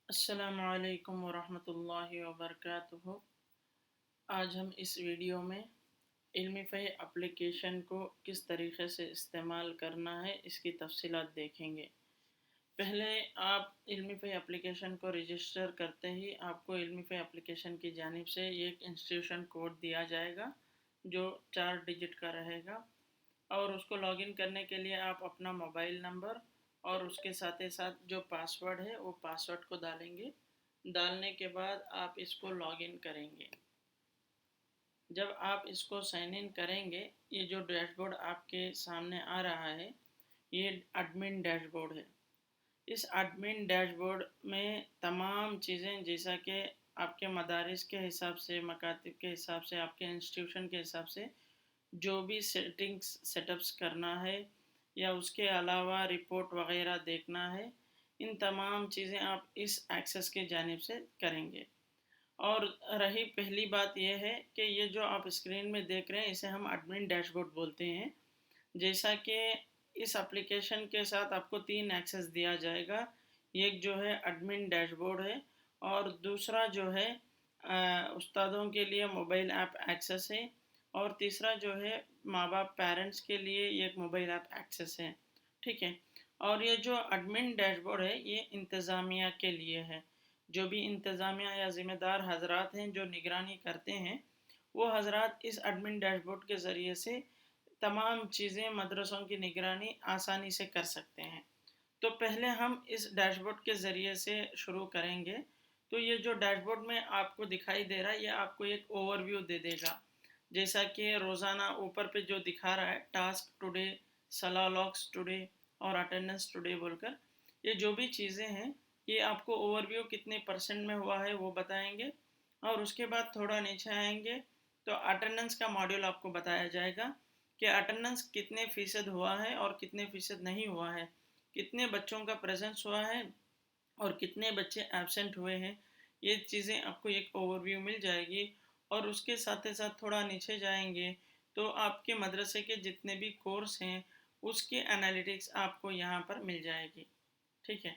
السلام علیکم ورحمۃ اللہ وبرکاتہ۔ آج ہم اس ویڈیو میں علمی فہم اپلیکیشن کو کس طریقے سے استعمال کرنا ہے اس کی تفصیلات دیکھیں گے۔ پہلے آپ علمی فہم اپلیکیشن کو رجسٹر کرتے ہی آپ کو علمی فہم اپلیکیشن کی جانب سے ایک انسٹیٹیوشن کوڈ دیا جائے گا جو 4 ڈیجٹ کا رہے گا، اور اس کو لاگ ان کرنے کے لیے آپ اپنا موبائل نمبر اور اس کے ساتھ جو پاسورڈ ہے وہ پاسورڈ کو ڈالیں گے۔ ڈالنے کے بعد آپ اس کو لاگ ان کریں گے۔ جب آپ اس کو سائن ان کریں گے، یہ جو ڈیش بورڈ آپ کے سامنے آ رہا ہے یہ ایڈمن ڈیش بورڈ ہے۔ اس ایڈمن ڈیش بورڈ میں تمام چیزیں جیسا کہ آپ کے مدارس کے حساب سے، مکاتب کے حساب سے، آپ کے انسٹیٹیوشن کے حساب سے جو بھی سیٹنگز سیٹ اپس کرنا ہے یا اس کے علاوہ رپورٹ وغیرہ دیکھنا ہے، ان تمام چیزیں آپ اس ایکسس کی جانب سے کریں گے۔ اور رہی پہلی بات یہ ہے کہ یہ جو آپ اسکرین میں دیکھ رہے ہیں اسے ہم ایڈمن ڈیش بورڈ بولتے ہیں۔ جیسا کہ اس اپلیکیشن کے ساتھ آپ کو 3 ایکسس دیا جائے گا، ایک جو ہے ایڈمن ڈیش بورڈ ہے، اور دوسرا جو ہے استادوں کے لیے موبائل ایپ ایکسس ہے، اور تیسرا جو ہے ماں باپ پیرنٹس کے لیے ایک موبائل ایپ ایکسس ہے، ٹھیک ہے۔ اور یہ جو ایڈمن ڈیش بورڈ ہے یہ انتظامیہ کے لیے ہے۔ جو بھی انتظامیہ یا ذمہ دار حضرات ہیں جو نگرانی کرتے ہیں، وہ حضرات اس ایڈمن ڈیش بورڈ کے ذریعے سے تمام چیزیں مدرسوں کی نگرانی آسانی سے کر سکتے ہیں۔ تو پہلے ہم اس ڈیش بورڈ کے ذریعے سے شروع کریں گے۔ تو یہ جو ڈیش بورڈ میں آپ کو دکھائی دے رہا ہے یہ آپ کو ایک اوور ویو دے دے گا، جیسا کہ روزانہ اوپر پہ جو دکھا رہا ہے ٹاسک ٹوڈے، صلاح لاگس ٹوڈے اور اٹینڈنس ٹوڈے بول کر، یہ جو بھی چیزیں ہیں یہ آپ کو اوور ویو کتنے پرسنٹ میں ہوا ہے وہ بتائیں گے۔ اور اس کے بعد تھوڑا نیچے آئیں گے تو اٹینڈنس کا ماڈیول آپ کو بتایا جائے گا کہ اٹینڈنس کتنے فیصد ہوا ہے اور کتنے فیصد نہیں ہوا ہے، کتنے بچوں کا پریزنس ہوا ہے اور کتنے بچے ایبسنٹ ہوئے ہیں۔ یہ چیزیں آپ کو ایک اوور ویو مل جائے گی۔ اور اس کے ساتھ تھوڑا نیچے جائیں گے تو آپ کے مدرسے کے جتنے بھی کورس ہیں اس کی انالیٹکس آپ کو یہاں پر مل جائے گی، ٹھیک ہے۔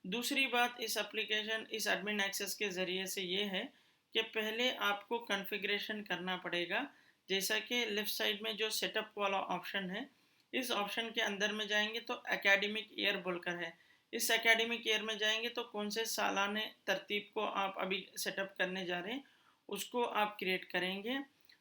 دوسری بات اس اپلیکیشن اس ایڈمن ایکسس کے ذریعے سے یہ ہے کہ پہلے آپ کو کنفیگریشن کرنا پڑے گا، جیسا کہ لیفٹ سائڈ میں جو سیٹ اپ والا آپشن ہے، اس آپشن کے اندر میں جائیں گے تو اکیڈمک ایئر بول کر ہے۔ اس اکیڈمک ایئر میں جائیں گے تو کون سے سالانہ ترتیب کو آپ ابھی سیٹ اپ کرنے جا رہے ہیں اس کو آپ کریٹ کریں گے،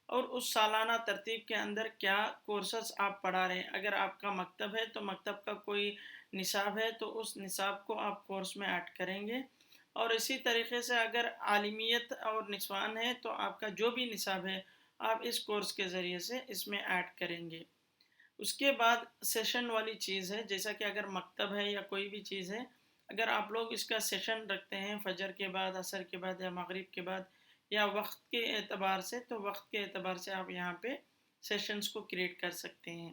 اور اس سالانہ ترتیب کے اندر کیا کورسز آپ پڑھا رہے ہیں۔ اگر آپ کا مکتب ہے تو مکتب کا کوئی نصاب ہے تو اس نصاب کو آپ کورس میں ایڈ کریں گے، اور اسی طریقے سے اگر عالمیت اور نسوان ہے تو آپ کا جو بھی نصاب ہے آپ اس کورس کے ذریعے سے اس میں ایڈ کریں گے۔ اس کے بعد سیشن والی چیز ہے، جیسا کہ اگر مکتب ہے یا کوئی بھی چیز ہے، اگر آپ لوگ اس کا سیشن رکھتے ہیں فجر کے بعد، عصر کے بعد یا مغرب کے بعد یا وقت کے اعتبار سے، تو وقت کے اعتبار سے آپ یہاں پہ سیشنز کو کریٹ کر سکتے ہیں۔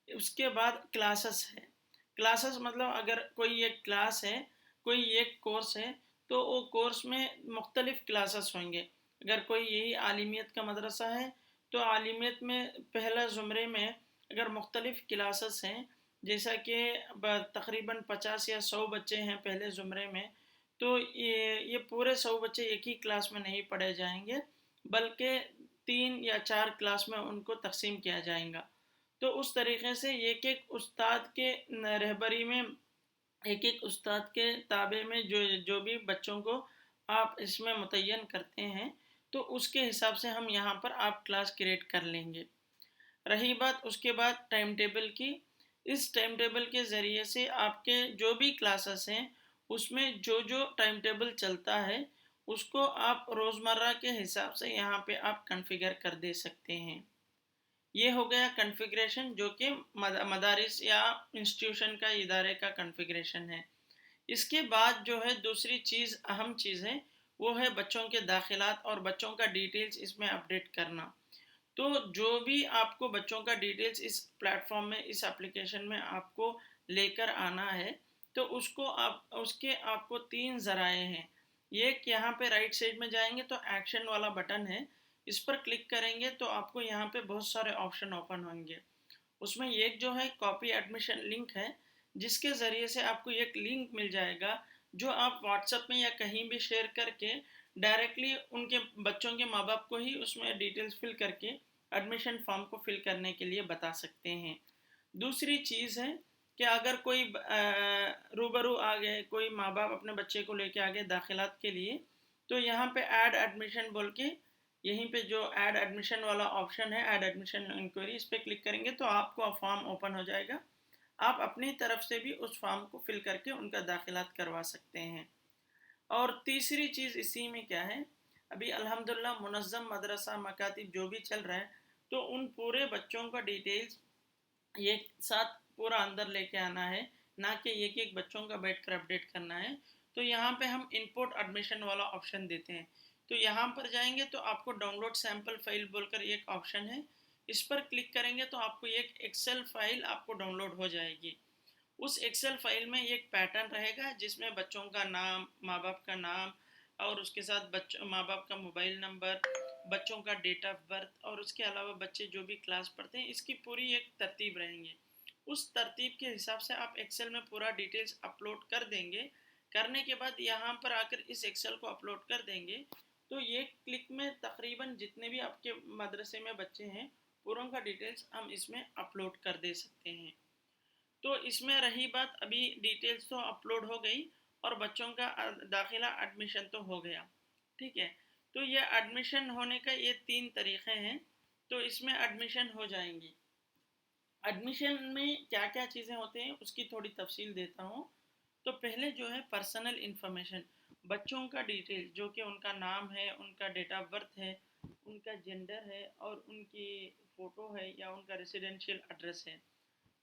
اس کے بعد کلاسز ہے۔ کلاسز مطلب اگر کوئی ایک کلاس ہے، کوئی ایک کورس ہے تو وہ کورس میں مختلف کلاسز ہوں گے۔ اگر کوئی یہی عالمیت کا مدرسہ ہے تو عالمیت میں پہلا زمرے میں اگر مختلف کلاسز ہیں، جیسا کہ تقریباً 50 یا 100 بچے ہیں پہلے زمرے میں، تو یہ پورے 100 بچے ایک ہی کلاس میں نہیں پڑھے جائیں گے، بلکہ 3 یا 4 کلاس میں ان کو تقسیم کیا جائے گا۔ تو اس طریقے سے ایک ایک استاد کے رہبری میں، ایک ایک استاد کے تابع میں جو بھی بچوں کو آپ اس میں متعین کرتے ہیں تو اس کے حساب سے ہم یہاں پر آپ کلاس کریٹ کر لیں گے۔ رہی بات اس کے بعد ٹائم ٹیبل کی، اس ٹائم ٹیبل کے ذریعے سے آپ کے جو بھی کلاسز ہیں اس میں جو ٹائم ٹیبل چلتا ہے اس کو آپ روزمرہ کے حساب سے یہاں پہ آپ کنفیگر کر دے سکتے ہیں۔ یہ ہو گیا کنفیگریشن جو کہ مدارس یا انسٹیٹیوشن کا، ادارے کا کنفیگریشن ہے۔ اس کے بعد جو ہے دوسری چیز، اہم چیز ہے، وہ ہے بچوں کے داخلات اور بچوں کا ڈیٹیلز اس میں اپڈیٹ کرنا۔ تو جو بھی آپ کو بچوں کا ڈیٹیلز اس پلیٹ فارم میں، اس اپلیکیشن میں آپ کو لے کر آنا ہے تو اس کے آپ کو 3 ذرائع ہیں۔ ایک یہاں پہ رائٹ سائڈ میں جائیں گے تو ایکشن والا بٹن ہے، اس پر کلک کریں گے تو آپ کو یہاں پہ بہت سارے آپشن اوپن ہوں گے۔ اس میں ایک جو ہے کاپی ایڈمیشن لنک ہے، جس کے ذریعے سے آپ کو ایک لنک مل جائے گا जो आप व्हाट्सएप में या कहीं भी शेयर करके डायरेक्टली उनके बच्चों के माँ बाप को ही उसमें डिटेल्स फिल करके एडमिशन फॉर्म को फिल करने के लिए बता सकते हैं। दूसरी चीज़ है कि अगर कोई रूबरू आ गए, कोई माँ बाप अपने बच्चे को लेके आ गए दाखिलात के लिए, तो यहाँ पे ऐड एडमिशन बोल के यहीं पे जो ऐड एडमिशन वाला ऑप्शन है, ऐड एडमिशन इंक्वायरी, इस पर क्लिक करेंगे तो आपको फॉर्म ओपन हो जाएगा। आप अपनी तरफ से भी उस फॉर्म को फिल करके उनका दाखिलात करवा सकते हैं। और तीसरी चीज़ इसी में क्या है, अभी अल्हम्दुलिल्लाह मुनज़्ज़म मदरसा मकातिब जो भी चल रहा है, तो उन पूरे बच्चों का डिटेल्स एक साथ पूरा अंदर लेके आना है, ना कि एक एक बच्चों का बैठ कर अपडेट करना है। तो यहाँ पे हम इंपोर्ट एडमिशन वाला ऑप्शन देते हैं। तो यहाँ पर जाएंगे तो आपको डाउनलोड सैम्पल फाइल बोलकर एक ऑप्शन है, इस पर क्लिक करेंगे तो आपको एक एक्सेल फाइल आपको डाउनलोड हो जाएगी। उस एक्सेल फाइल में एक पैटर्न रहेगा जिसमें बच्चों का नाम, माँ बाप का नाम, और उसके साथ बच्चों माँ बाप का मोबाइल नंबर, बच्चों का डेट ऑफ बर्थ, और उसके अलावा बच्चे जो भी क्लास पढ़ते हैं इसकी पूरी एक तरतीब रहेंगी। उस तरतीब के हिसाब से आप एक्सेल में पूरा डिटेल्स अपलोड कर देंगे। करने के बाद यहाँ पर आकर इस एक्सेल को अपलोड कर देंगे तो ये क्लिक में तकरीबन जितने भी आपके मदरसे में बच्चे हैं पूरों का डिटेल्स हम इसमें अपलोड कर दे सकते हैं। तो इसमें रही बात, अभी डिटेल्स तो अपलोड हो गई और बच्चों का दाखिला एडमिशन तो हो गया, ठीक है। तो ये एडमिशन होने का ये 3 तरीक़े हैं, तो इसमें एडमिशन हो जाएंगी। एडमिशन में क्या क्या चीज़ें होते हैं उसकी थोड़ी तफसील देता हूँ। तो पहले जो है पर्सनल इन्फॉर्मेशन, बच्चों का डिटेल जो कि उनका नाम है, उनका डेट ऑफ बर्थ है, उनका जेंडर है और उनकी फ़ोटो है या उनका रेसिडेंशियल एड्रेस है।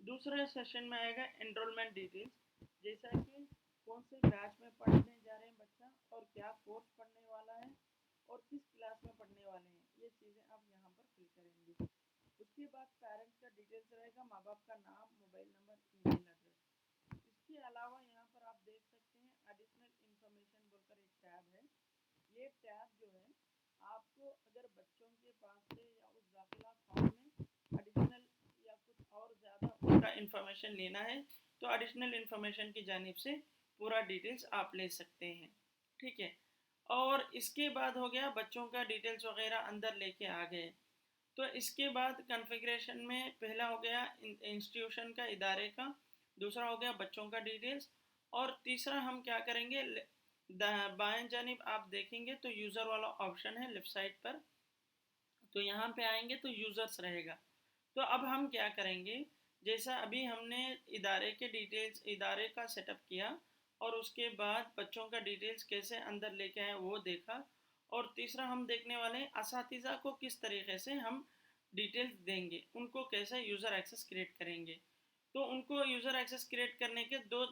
दूसरा सेशन में आएगा एनरोलमेंट डिटेल्स, जैसा कि कौन से बैच में पढ़ने जा रहे हैं बच्चा और क्या कोर्स पढ़ने वाला है और किस क्लास में पढ़ने वाले हैं, ये चीज़ें आप यहाँ पर फिल करेंगे। उसके बाद पेरेंट्स का डिटेल्स रहेगा, माँ बाप का नाम, मोबाइल नंबर, ईमेल एड्रेस। इसके अलावा यहाँ पर आप देख सकते हैं एडिशनल इंफॉर्मेशन बोलकर एक टैब है। ये टैब जो है आपको अगर बच्चों के पास से या उस दाखिला फॉर्म में एडिशनल या कुछ और ज़्यादा उनका इंफॉर्मेशन लेना है तो एडिशनल इंफॉर्मेशन की जानिब से पूरा डिटेल्स आप ले सकते हैं, ठीक है। और इसके बाद हो गया बच्चों का डिटेल्स वगैरह अंदर लेके आ गए। तो इसके बाद कॉन्फ़िगरेशन में पहला हो गया इंस्टीट्यूशन का, इदारे का, दूसरा हो गया बच्चों का डिटेल्स, और तीसरा हम क्या करेंगे, बाएं जानिब आप देखेंगे तो यूज़र वाला ऑप्शन है लेफ़्ट साइड पर, तो यहाँ पे आएंगे तो यूज़र्स रहेगा। तो अब हम क्या करेंगे, जैसा अभी हमने इदारे के डिटेल्स, इदारे का सेटअप किया और उसके बाद बच्चों का डिटेल्स कैसे अंदर लेके आए वो देखा, और तीसरा हम देखने वाले हैं असातिज़ा को किस तरीके से हम डिटेल्स देंगे, उनको कैसे यूज़र एक्सेस क्रिएट करेंगे। तो उनको यूज़र एक्सेस क्रिएट करने के दो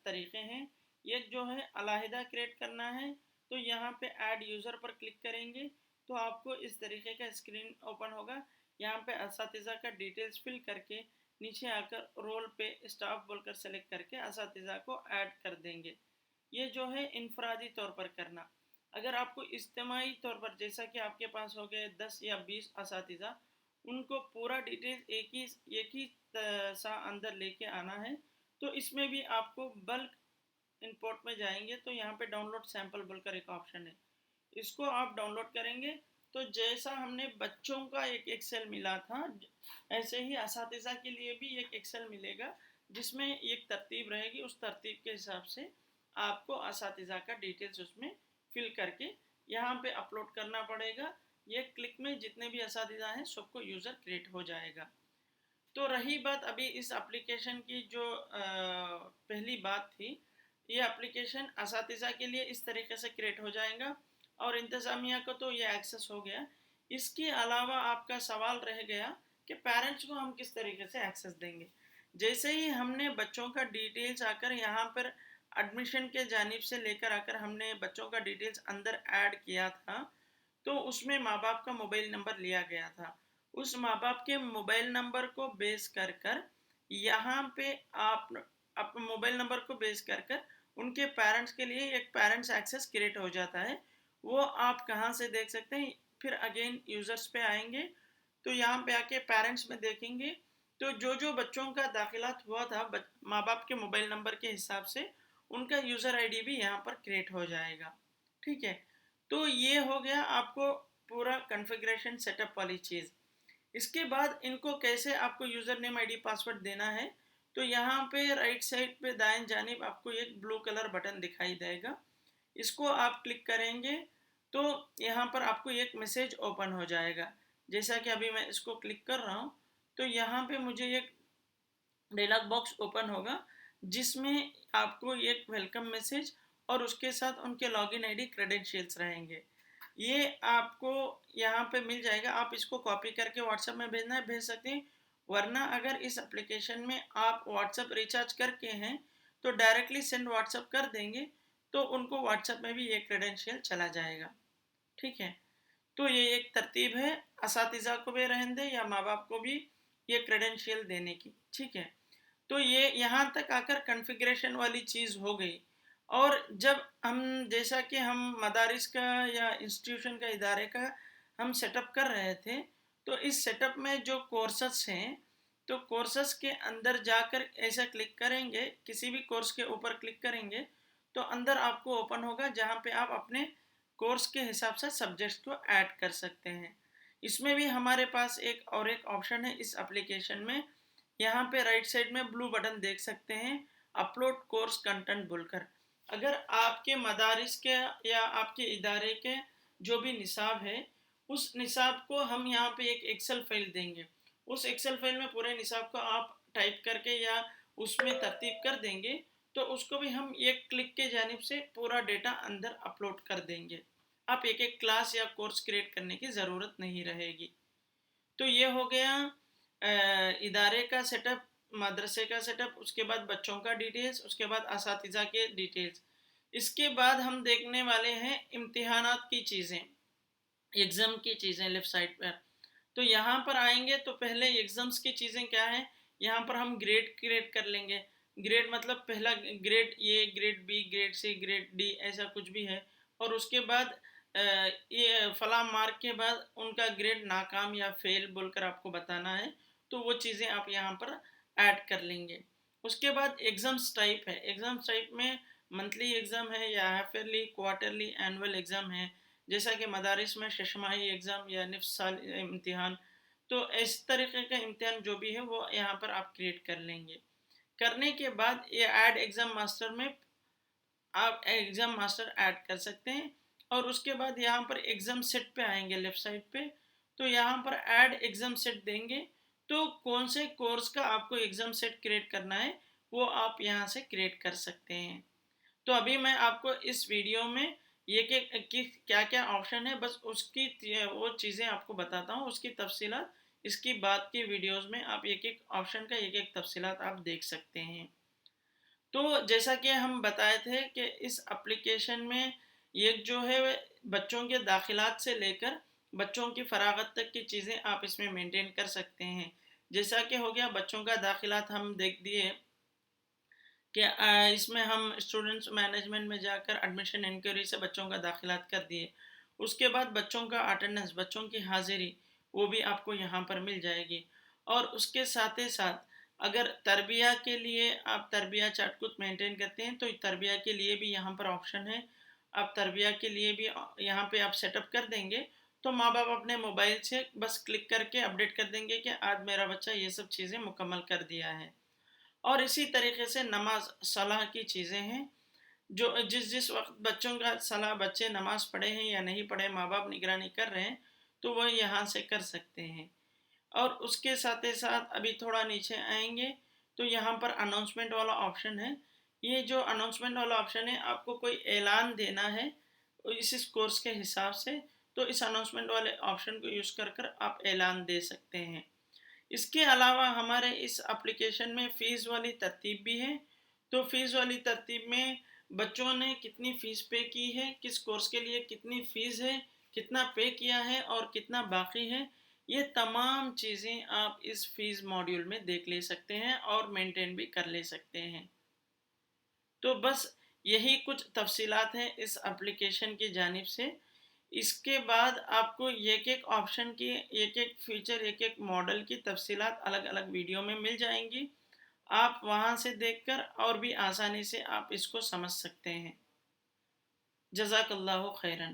तरीक़े हैं। एक जो है अलहदा क्रिएट करना है, तो यहाँ पे ऐड यूज़र पर क्लिक करेंगे तो आपको इस तरीके का स्क्रीन ओपन होगा। यहाँ पे असातिज़ा का डिटेल्स फिल करके नीचे आकर रोल पे स्टाफ बोलकर सेलेक्ट करके असातिज़ा को ऐड कर देंगे। ये जो है इनफरादी तौर पर करना। अगर आपको इज्तिमाई तौर पर, जैसा कि आपके पास हो गए 10 या 20 असातिज़ा, उनको पूरा डिटेल्स एक ही सा अंदर लेके आना है, तो इसमें भी आपको बल्क इंपोर्ट में जाएंगे तो यहाँ पे डाउनलोड सैंपल बोलकर एक ऑप्शन है, इसको आप डाउनलोड करेंगे तो जैसा हमने बच्चों का एक एक्सेल मिला था ऐसे ही असातिज़ा के लिए भी एक एक्सेल मिलेगा जिसमें एक तरतीब रहेगी। उस तरतीब के हिसाब से आपको असातिज़ा का डिटेल्स उसमें फिल करके यहाँ पे अपलोड करना पड़ेगा। ये क्लिक में जितने भी असातिज़ा हैं सबको यूज़र क्रिएट हो जाएगा। तो रही बात अभी इस एप्लीकेशन की जो पहली बात थी, ये एप्लीकेशन असातिज़ा के लिए इस तरीके से क्रिएट हो जाएगा और इंतज़ामिया को तो ये एक्सेस हो गया। इसके अलावा आपका सवाल रह गया कि पेरेंट्स को हम किस तरीके से एक्सेस देंगे। जैसे ही हमने बच्चों का डिटेल्स आकर यहाँ पर एडमिशन के जानिब से लेकर आकर हमने बच्चों का डिटेल्स अंदर ऐड किया था, तो उसमें माँ बाप का मोबाइल नंबर लिया गया था। उस माँ बाप के मोबाइल नंबर को बेस कर कर यहाँ पे आप मोबाइल नंबर को बेस कर कर उनके पेरेंट्स के लिए एक पेरेंट्स एक्सेस क्रिएट हो जाता है। वो आप कहाँ से देख सकते हैं, फिर अगेन यूज़र्स पे आएंगे तो यहाँ पे आके पेरेंट्स में देखेंगे तो जो जो बच्चों का दाखिलात हुआ था माँ बाप के मोबाइल नंबर के हिसाब से ان کا यूज़र आईडी भी यहाँ पर क्रिएट हो जाएगा। ठीक है, तो ये हो गया आपको पूरा कॉन्फ़िगरेशन सेटअप वाली चीज़। इसके बाद इनको कैसे आपको यूज़र नेम आईडी पासवर्ड देना है, तो यहाँ पे राइट साइड पे दाएं जानिब आपको एक ब्लू कलर बटन दिखाई देगा। इसको आप क्लिक करेंगे तो यहाँ पर आपको एक मैसेज ओपन हो जाएगा। जैसा कि अभी मैं इसको क्लिक कर रहा हूँ तो यहाँ पे मुझे एक डायलॉग बॉक्स ओपन होगा जिसमें आपको एक वेलकम मैसेज और उसके साथ उनके लॉगिन आईडी क्रेडेंशियल्स रहेंगे। ये आपको यहाँ पे मिल जाएगा, आप इसको कॉपी करके व्हाट्सएप में भेजना है भेज सकते हैं, वरना अगर इस एप्लीकेशन में आप व्हाट्सएप रिचार्ज करके हैं तो डायरेक्टली सेंड व्हाट्सएप कर देंगे तो उनको व्हाट्सएप में भी ये क्रेडेंशियल चला जाएगा। ठीक है, तो ये एक तरतीब है असातिज़ा को भी रहने दें या माँ बाप को भी ये क्रेडेंशियल देने की। ठीक है, तो ये यहाँ तक आकर कॉन्फ़िगरेशन वाली चीज़ हो गई। और जब हम जैसा कि हम मदारिस का या इंस्टीट्यूशन का इदारे का हम सेटअप कर रहे थे, तो इस सेटअप में जो कोर्सेस हैं, तो कोर्सेस के अंदर जाकर ऐसा क्लिक करेंगे, किसी भी कोर्स के ऊपर क्लिक करेंगे तो अंदर आपको ओपन होगा जहाँ पे आप अपने कोर्स के हिसाब से सब्जेक्ट्स को ऐड कर सकते हैं। इसमें भी हमारे पास एक ऑप्शन है इस एप्लीकेशन में, यहाँ पे राइट साइड में ब्लू बटन देख सकते हैं, अपलोड कोर्स कंटेंट बोलकर। अगर आपके मदारिस के या आपके इदारे के जो भी निसाब है, उस निसाब को हम यहाँ पे एक एक्सेल फाइल देंगे, उस एक्सेल फाइल में पूरे निसाब को आप टाइप करके या उसमें तरतीब कर देंगे तो उसको भी हम एक क्लिक के जानिब से पूरा डेटा अंदर अपलोड कर देंगे। आप एक एक क्लास या कोर्स क्रिएट करने की ज़रूरत नहीं रहेगी। तो ये हो गया इदारे का सेटअप, मदरसे का सेटअप, उसके बाद बच्चों का डिटेल्स, उसके बाद असातिज़ा के डिटेल्स। इसके बाद हम देखने वाले हैं इम्तिहानात की चीज़ें, एग्ज़ाम की चीज़ें लेफ़्ट साइड पर। तो यहाँ पर आएंगे तो पहले एग्ज़ाम्स की चीज़ें क्या हैं, यहाँ पर हम ग्रेड क्रिएट कर लेंगे। ग्रेड मतलब पहला grade A, grade B, grade C, grade D, ऐसा कुछ भी है। और उसके बाद ये फला मार्क के बाद उनका ग्रेड नाकाम या फेल बोलकर आपको बताना है, तो वो चीज़ें आप यहाँ पर ऐड कर लेंगे। उसके बाद एग्ज़ाम्स टाइप है, एग्ज़ाम्स टाइप में मंथली एग्ज़ाम है या half yearly, quarterly, annual exam है। जैसा कि मदारिस में शशमाही एग्ज़ाम या निफ्स साल इम्तिहान, तो इस तरीके का इम्तिहान जो भी है वो यहाँ पर आप क्रिएट कर लेंगे। करने के बाद ये ऐड एग्ज़ाम मास्टर में आप एग्ज़ाम मास्टर ऐड कर सकते हैं। और उसके बाद यहाँ पर एग्ज़ाम सेट पे आएंगे लेफ़्ट साइड पे, तो यहाँ पर ऐड एग्ज़ाम सेट देंगे तो कौन से कोर्स का आपको एग्ज़ाम सेट क्रिएट करना है वो आप यहाँ से क्रिएट कर सकते हैं। तो अभी मैं आपको इस वीडियो में ये कि क्या क्या ऑप्शन है बस उसकी वो चीज़ें आपको बताता हूँ, उसकी तफसीलात इसकी बाद की वीडियोस में आप एक एक ऑप्शन का एक एक तफसीलात आप देख सकते हैं। तो जैसा कि हम बताए थे कि इस एप्लीकेशन में ये जो है बच्चों के दाखिलात से लेकर बच्चों की फरागत तक की चीज़ें आप इसमें मेंटेन कर सकते हैं। जैसा कि हो गया बच्चों का दाखिलात हम देख दिए कि इसमें हम स्टूडेंट्स मैनेजमेंट में जाकर एडमिशन इंक्वायरी से बच्चों का दाखिलात कर दिए। उसके बाद बच्चों का अटेंडेंस, बच्चों की हाज़िरी, वो भी आपको यहाँ पर मिल जाएगी। और उसके साथ ही साथ अगर तरबिया के लिए आप तरबिया चार्ट कुछ मेंटेन करते हैं तो तरबिया के लिए भी यहाँ पर ऑप्शन है। आप तरबिया के लिए भी यहाँ पे आप सेटअप कर देंगे तो माँ बाप अपने मोबाइल से बस क्लिक करके अपडेट कर देंगे कि आज मेरा बच्चा ये सब चीज़ें मुकम्मल कर दिया है। और इसी तरीके से नमाज सलाह की चीज़ें हैं, जो जिस जिस वक्त बच्चों का सलाह बच्चे नमाज़ पढ़े हैं या नहीं पढ़े माँ बाप निगरानी कर रहे हैं तो वह यहाँ से कर सकते हैं। और उसके साथ ही साथ अभी थोड़ा नीचे आएंगे तो यहाँ पर अनाउंसमेंट वाला ऑप्शन है। ये जो अनाउंसमेंट वाला ऑप्शन है आपको कोई ऐलान देना है इस कोर्स के हिसाब से, तो इस अनाउंसमेंट वाले ऑप्शन को यूज़ कर कर आप ऐलान दे सकते हैं। इसके अलावा हमारे इस एप्लीकेशन में फ़ीस वाली तरतीब भी है। तो फ़ीस वाली तरतीब में बच्चों ने कितनी फ़ीस पे की है, किस कोर्स के लिए कितनी फ़ीस है, कितना पे किया है और कितना बाकी है, ये तमाम चीज़ें आप इस फ़ीस मॉड्यूल में देख ले सकते हैं और मेंटेन भी कर ले सकते हैं। तो बस यही कुछ तफसीलात हैं इस एप्लीकेशन की जानिब से। इसके बाद आपको एक एक ऑप्शन की, एक एक फीचर, एक एक मॉडल की तफसीलात अलग अलग वीडियो में मिल जाएंगी। آپ وہاں سے دیکھ کر اور بھی آسانی سے آپ اس کو سمجھ سکتے ہیں۔ جزاک اللہ خیراً۔